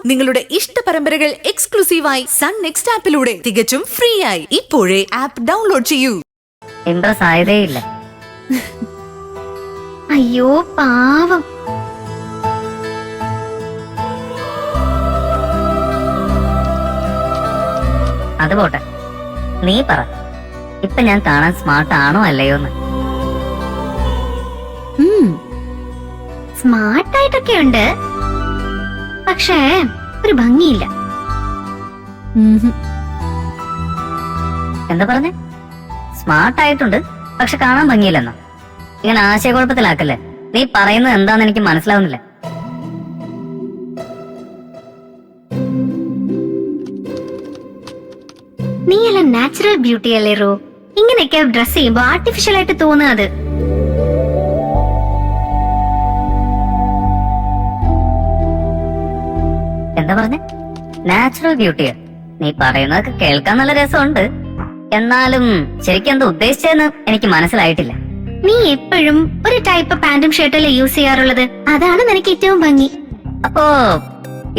നിങ്ങളുടെ ഇഷ്ട പരമ്പരകൾ എക്സ്ക്ലൂസീവായി സൺ നെക്സ്റ്റ് ആപ്പിലൂടെ തികച്ചും ഫ്രീ ആയി ഇപ്പോഴേ ആപ്പ് ഡൗൺലോഡ് ചെയ്യൂ. ഇംപ്രസ് ആയതേയില്ല. അയ്യോ പാവം. അത് പോട്ടെ, നീ പറ, ഇപ്പൊ ഞാൻ കാണാൻ സ്മാർട്ട് ആണോ അല്ലയോന്ന്? സ്മാർട്ടായിട്ടൊക്കെ ഉണ്ട്, പക്ഷേ ഒരു ഭംഗിയില്ല. എന്താ പറഞ്ഞേ? സ്മാർട്ട് ആയിട്ടുണ്ട് പക്ഷെ കാണാൻ ഭംഗിയില്ലെന്നോ? ഇങ്ങനെ ആശയക്കുഴപ്പത്തിലാക്കല്ലേ. നീ പറയുന്നത് എന്താന്ന് എനിക്ക് മനസ്സിലാവുന്നില്ല. നീയല്ല നാച്ചുറൽ ബ്യൂട്ടി അല്ലേ റോ? ഇങ്ങനെയൊക്കെ ഡ്രസ് ചെയ്യുമ്പോ ആർട്ടിഫിഷ്യൽ ആയിട്ട് തോന്നുന്നത്. എന്താ പറഞ്ഞേ? നാച്ചുറൽ ബ്യൂട്ടിയോ? നീ പറയുന്നതൊക്കെ കേൾക്കാൻ നല്ല രസമുണ്ട്, എന്നാലും ശരിക്കും എന്താ ഉദ്ദേശിച്ചതെന്ന് എനിക്ക് മനസ്സിലായിട്ടില്ല. നീ എപ്പോഴും ഒരു ടൈപ്പ് പാന്റും ഷർട്ടല്ലേ യൂസ് ചെയ്യാറുള്ളത്, അതാണ് നിനക്ക് ഏറ്റവും ഭംഗി. അപ്പോ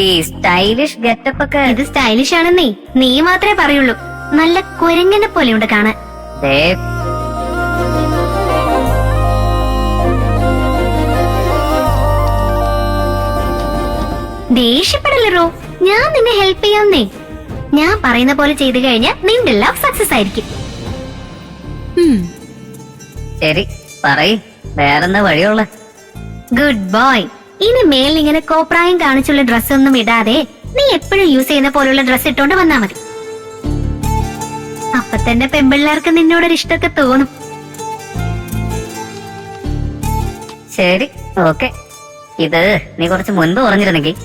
ഈ സ്റ്റൈലിഷ് ഗെറ്റപ്പ് ഒക്കെ ഇത് സ്റ്റൈലിഷ് ആണെന്നേ നീ മാത്രമേ പറയുള്ളൂ. നല്ല കുരങ്ങനെ പോലെയുണ്ട് കാണാൻ. ദേഷ്യപ്പെടല്ലേ റോ, ഞാൻ നിന്നെ ഹെൽപ്പ് ചെയ്യാന്നേ. ഞാൻ പറയുന്ന പോലെ ചെയ്തു കഴിഞ്ഞാൽ നിന്റെ ലവ് സക്സസ് ആയിരിക്കും. ശരി പറയ്, വേറെന്താ വഴിയുള്ള? Good boy. ഇനി മേൽ ഇങ്ങനെ കോപ്രായം കാണിച്ചുള്ള ഡ്രസ് ഒന്നും ഇടാതെ നീ എപ്പോഴും യൂസ് ചെയ്യുന്ന പോലുള്ള ഡ്രസ് ഇട്ടോണ്ട് വന്നാ മതി. അപ്പൊ തന്നെ പെമ്പിള്ളേർക്ക് നിന്നോടൊരു ഇഷ്ടമൊക്കെ തോന്നും. ശരി, ഓക്കെ. ഇത് നീ കുറച്ച് മുൻപ് പറഞ്ഞിരുന്നെങ്കിൽ